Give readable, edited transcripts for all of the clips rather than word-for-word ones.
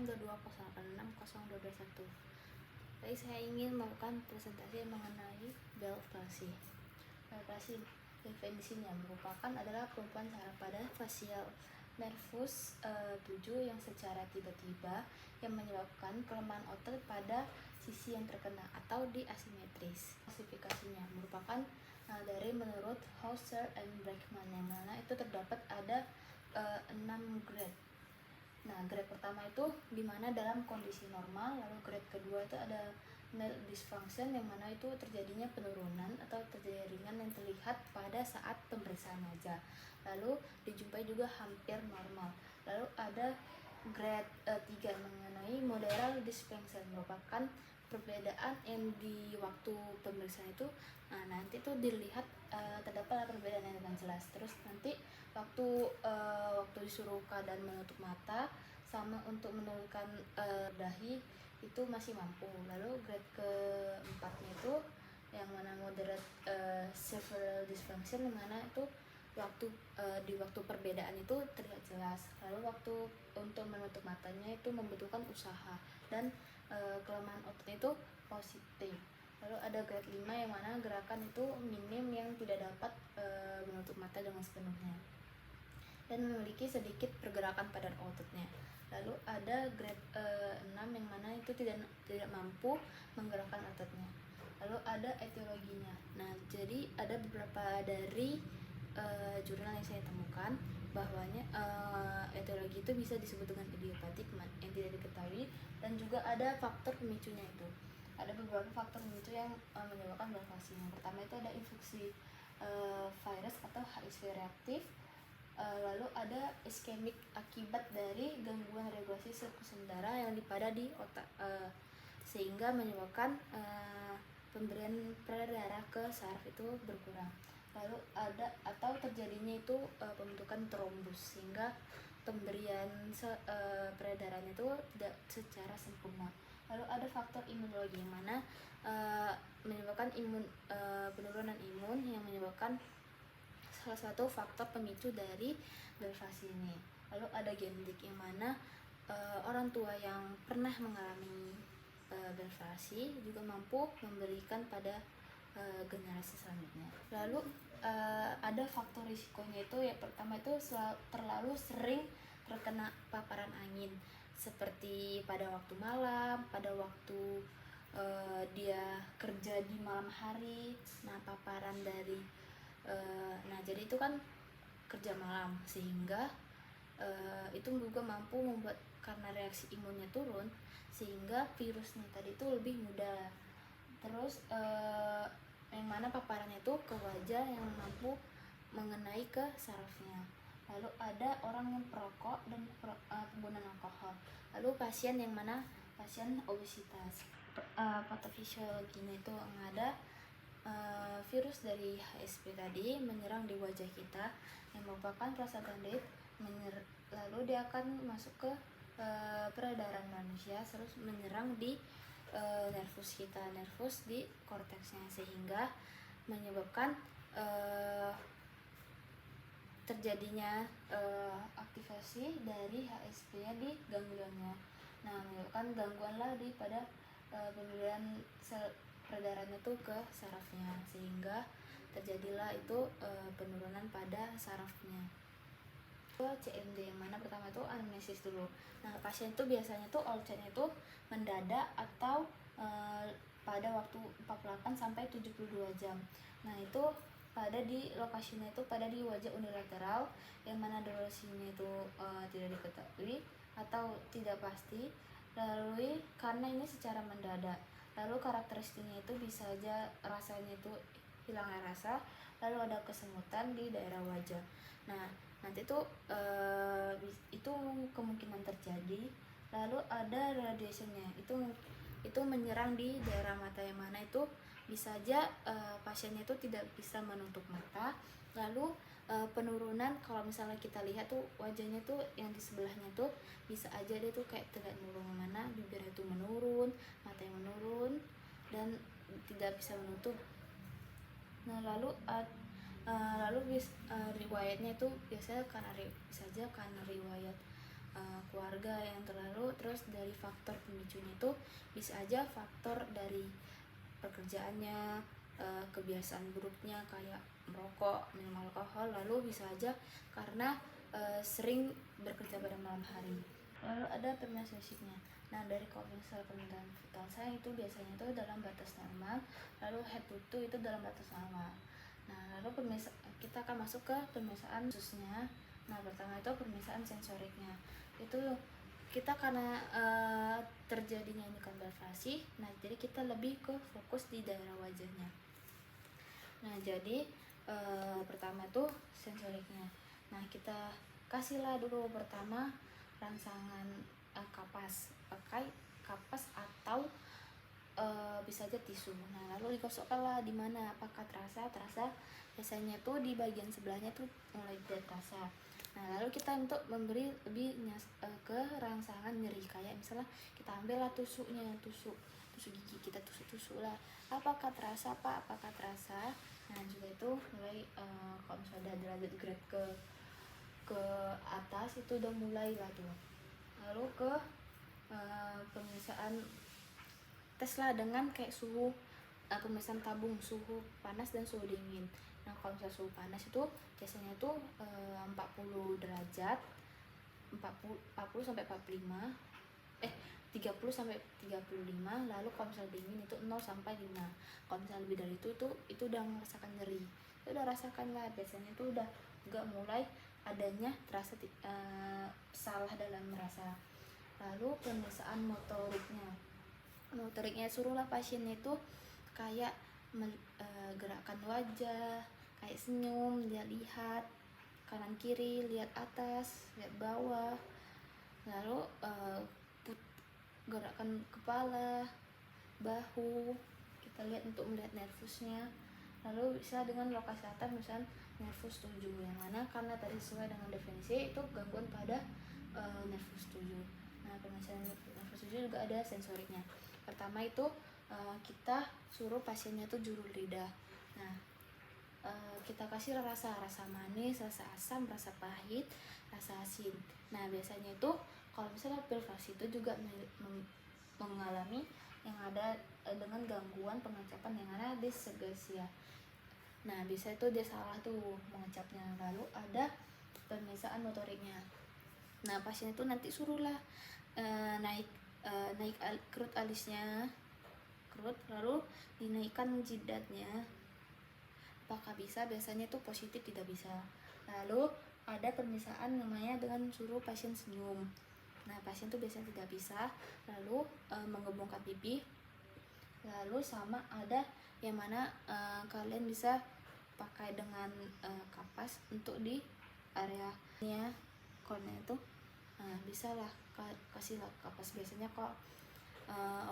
022086021. Jadi saya ingin melakukan presentasi mengenai Bell palsy. Bell palsy definisinya adalah kelumpuhan saraf pada facial nervus 7 yang secara tiba-tiba yang menyebabkan kelemahan otot pada sisi yang terkena atau di asimetris. Klasifikasinya merupakan dari menurut Hauser and Brackman, yang mana itu terdapat ada 6 grade. Nah, grade pertama itu dimana dalam kondisi normal, lalu grade kedua itu ada nerve dysfunction, yang mana itu terjadinya penurunan atau terjadi ringan yang terlihat pada saat pemeriksaan wajah. Lalu dijumpai juga hampir normal. Lalu ada grade 3 mengenai moderate dysfunction, merupakan perbedaan yang di waktu pemeriksaan itu nanti tuh dilihat terdapat perbedaan yang dengan jelas. Terus nanti waktu disuruh keadaan menutup mata sama untuk menurunkan dahi itu masih mampu. Lalu grade keempatnya itu yang mana moderate severe dysfunction, yang mana itu di waktu perbedaan itu terlihat jelas. Lalu waktu untuk menutup matanya itu membutuhkan usaha dan kelemahan ototnya itu positif. Lalu ada grade 5 yang mana gerakan itu minim yang tidak dapat menutup mata dengan sepenuhnya dan memiliki sedikit pergerakan pada ototnya. Lalu ada grade 6 yang mana itu tidak mampu menggerakkan ototnya. Lalu ada etiologinya. Nah, jadi ada beberapa dari jurnal yang saya temukan bahwanya etiologi itu bisa disebut dengan idiopatik yang tidak diketahui, dan juga ada faktor pemicunya itu. Ada beberapa faktor pemicu yang menyebabkan Bell palsy. Yang pertama itu ada infeksi virus atau HIV reaktif. Lalu ada iskemik akibat dari gangguan regulasi sirkulasi darah yang pada di otak, sehingga menyebabkan pemberian darah ke saraf itu berkurang. Lalu ada atau terjadinya itu pembentukan trombus, sehingga pemberian peredarannya itu tidak secara sempurna. Lalu ada faktor imunologi, yang mana menyebabkan penurunan imun yang menyebabkan salah satu faktor pemicu dari Bell palsy ini. Lalu ada genetik, yang mana orang tua yang pernah mengalami Bell palsy juga mampu memberikan pada generasi selanjutnya. Lalu ada faktor risikonya itu, yang pertama itu terlalu sering terkena paparan angin, seperti pada waktu malam, pada waktu dia kerja di malam hari. Nah, paparan dari jadi itu kan kerja malam, sehingga itu juga mampu membuat, karena reaksi imunnya turun, sehingga virusnya tadi itu lebih mudah. Terus yang mana paparannya itu ke wajah yang mampu mengenai ke sarafnya. Lalu ada orang yang perokok dan pengguna alkohol. Lalu pasien yang mana pasien obesitas. Patofisiologinya itu ada virus dari HSP tadi menyerang di wajah kita, yang merupakan prostaglandin, lalu dia akan masuk ke peredaran manusia, terus menyerang di nervus kita, nervus di korteksnya, sehingga menyebabkan terjadinya aktivasi dari HSP-nya di ganglionnya. Nah, menyebabkan gangguan lah di pada pemberian sel peredarannya tuh ke sarafnya, sehingga terjadilah itu penurunan pada sarafnya. CMD, yang mana pertama itu anamnesis dulu. Nah, pasien itu biasanya tuh onsetnya itu mendadak atau pada waktu 48 sampai 72 jam. Nah, itu pada di lokasinya itu pada di wajah unilateral, yang mana durasinya itu tidak diketahui atau tidak pasti. Lalu karena ini secara mendadak, lalu karakteristiknya itu bisa aja rasanya itu hilangnya rasa, lalu ada kesemutan di daerah wajah. Nah, nanti tuh itu kemungkinan terjadi. Lalu ada radiationnya, itu menyerang di daerah mata, yang mana itu bisa aja pasiennya itu tidak bisa menutup mata. Lalu penurunan, kalau misalnya kita lihat tuh wajahnya tuh yang di sebelahnya tuh bisa aja dia tuh kayak tidak nurun, mana bibir itu menurun, mata yang menurun, dan tidak bisa menutup. Nah, lalu riwayatnya itu biasanya bisa aja karena riwayat keluarga yang terlalu. Terus dari faktor pemicunya itu bisa aja faktor dari pekerjaannya, kebiasaan buruknya kayak merokok, minum alkohol. Lalu bisa aja karena sering bekerja pada malam hari. Lalu ada permasalahan fisiknya. Nah, dari kalau misal permintaan vital saya itu biasanya itu dalam batas normal, lalu head to toe itu dalam batas normal. Nah, lalu kita akan masuk ke pemeriksaan khususnya. Nah, pertama itu pemeriksaan sensoriknya. Itu kita karena terjadinya ini konversi, nah jadi kita lebih ke fokus di daerah wajahnya. Nah, jadi pertama tuh sensoriknya. Nah, kita kasihlah dulu pertama rangsangan kapas, pakai kapas atau bisa aja tisu. Nah, lalu digosokkanlah di mana, apakah terasa biasanya tuh di bagian sebelahnya tuh mulai terasa. Nah, lalu kita untuk memberi lebih ke rangsangan nyeri, kayak misalnya kita ambillah tusuk gigi, kita tusuk lah, apakah terasa Pak, apakah terasa. Nah, juga itu mulai kalau misalnya ada derajat grade ke atas itu udah mulai lah tuh. Lalu ke pemeriksaan tes lah dengan kayak suhu, pemeriksaan tabung suhu panas dan suhu dingin. Nah, kalau misalnya suhu panas itu biasanya itu 40 derajat, 40 sampai 45, 30 sampai 35. Lalu kalau misalnya dingin itu 0 sampai 5. Kalau misalnya lebih dari itu udah merasakan nyeri. Itu udah rasakan lah, biasanya itu udah enggak mulai adanya terasa salah dalam merasa. Lalu pemeriksaan motoriknya suruhlah pasiennya itu kayak gerakan wajah, kayak senyum, lihat kanan kiri, lihat atas, lihat bawah. Lalu gerakan kepala, bahu, kita lihat untuk melihat nervusnya. Lalu bisa dengan lokasi atas, misalnya nervus 7, yang mana karena tadi sesuai dengan definisi itu gangguan pada nervus 7. Nah, pemeriksaan nervus 7 juga ada sensoriknya. Pertama itu kita suruh pasiennya itu juru lidah. Nah, kita kasih rasa manis, rasa asam, rasa pahit, rasa asin. Nah, biasanya itu kalau misalnya pervasi itu juga mengalami yang ada dengan gangguan pengecapan yang ada dysgeusia. Nah, bisa itu dia salah tuh mengecapnya. Lalu ada pemeriksaan motoriknya. Nah, pasien itu nanti suruhlah naik kerut alisnya, lalu dinaikkan jidatnya. Apakah bisa? Biasanya itu positif, tidak bisa. Lalu ada pemeriksaan namanya dengan suruh pasien senyum. Nah, pasien itu biasanya tidak bisa. Lalu menggembungkan pipi. Lalu sama ada yang mana kalian bisa pakai dengan kapas untuk di areanya kornea itu. Nah, bisa lah kasihlah kapas. Biasanya kok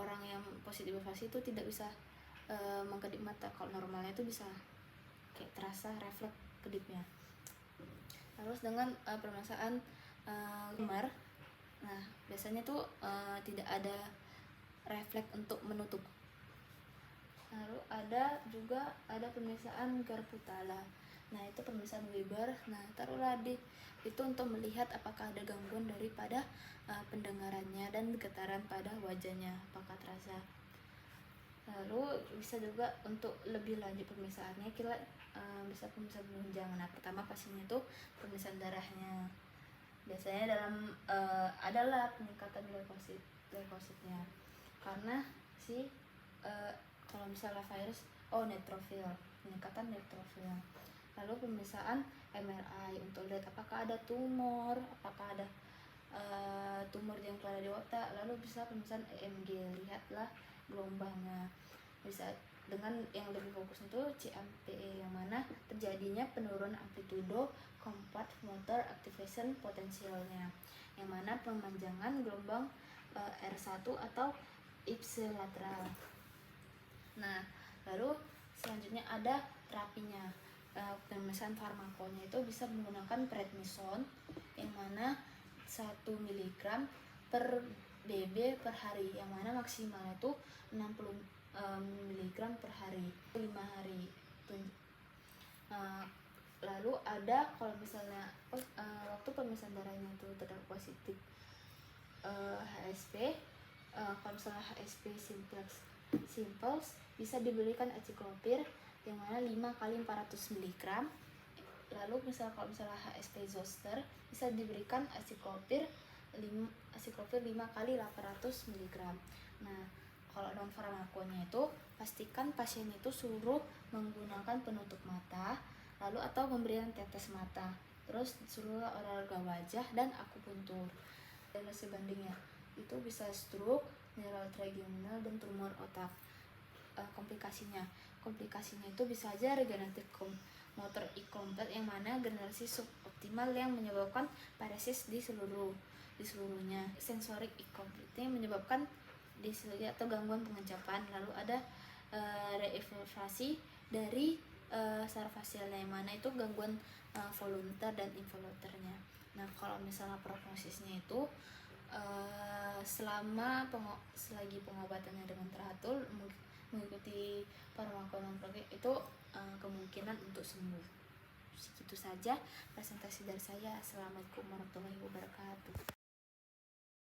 orang yang positif fasi itu tidak bisa mengkedip mata. Kalau normalnya itu bisa kayak terasa refleks kedipnya. Terus dengan permasalahan gemar, nah biasanya tuh tidak ada refleks untuk menutup. Lalu ada pemeriksaan Garputala. Nah, itu pemeriksaan Weber. Nah, taruhlah itu untuk melihat apakah ada gangguan daripada pendengarannya dan getaran pada wajahnya, apakah terasa. Lalu bisa juga untuk lebih lanjut pemeriksaannya, kita bisa pemeriksaan penunjang. Nah, pertama pasiennya itu pemeriksaan darahnya. Biasanya dalam adalah peningkatan leukositnya karena kalau misalnya virus neutrofil, peningkatan neutrofil. Lalu pemeriksaan MRI untuk lihat apakah ada tumor, apakah ada tumor yang berada di otak. Lalu bisa pemeriksaan EMG, lihatlah gelombangnya. Bisa dengan yang lebih fokus itu CMPE, yang mana terjadinya penurunan amplitudo comfort motor activation potensialnya, yang mana pemanjangan gelombang R1 atau ipsilateral. Nah, lalu selanjutnya ada terapinya. Pemeriksaan farmakonya itu bisa menggunakan prednison, yang mana 1 mg per BB per hari, yang mana maksimalnya itu 60 mg per hari 5 hari. Lalu ada kalau misalnya waktu kalau misalnya darahnya itu terdapat positif HSP, kalau misalnya HSP simples bisa diberikan aciklopir yang mana 5 kali 400 mg. Lalu kalau misalnya HSP zoster bisa diberikan aciklopir 5 kali 800 mg. Nah, kalau non farmakonya itu pastikan pasien itu suruh menggunakan penutup mata, lalu atau pemberian tetes mata, terus suruh olahraga wajah dan akupuntur. Dan sebandingnya itu bisa stroke, neural trigeminal dan tumor otak. Komplikasinya itu bisa aja regeneratif motor incomplete yang mana generasi suboptimal yang menyebabkan paresis di seluruhnya. Sensorik incomplete yang menyebabkan dislexia atau gangguan pengencapan. Lalu ada reevaluasi dari saraf facialnya yang mana itu gangguan voluntar dan involuntarnya. Nah, kalau misalnya prognosisnya itu selagi pengobatannya dengan teratur mengikuti farmakonomik itu kemungkinan untuk sembuh. Segitu saja presentasi dari saya. Assalamualaikum warahmatullahi wabarakatuh.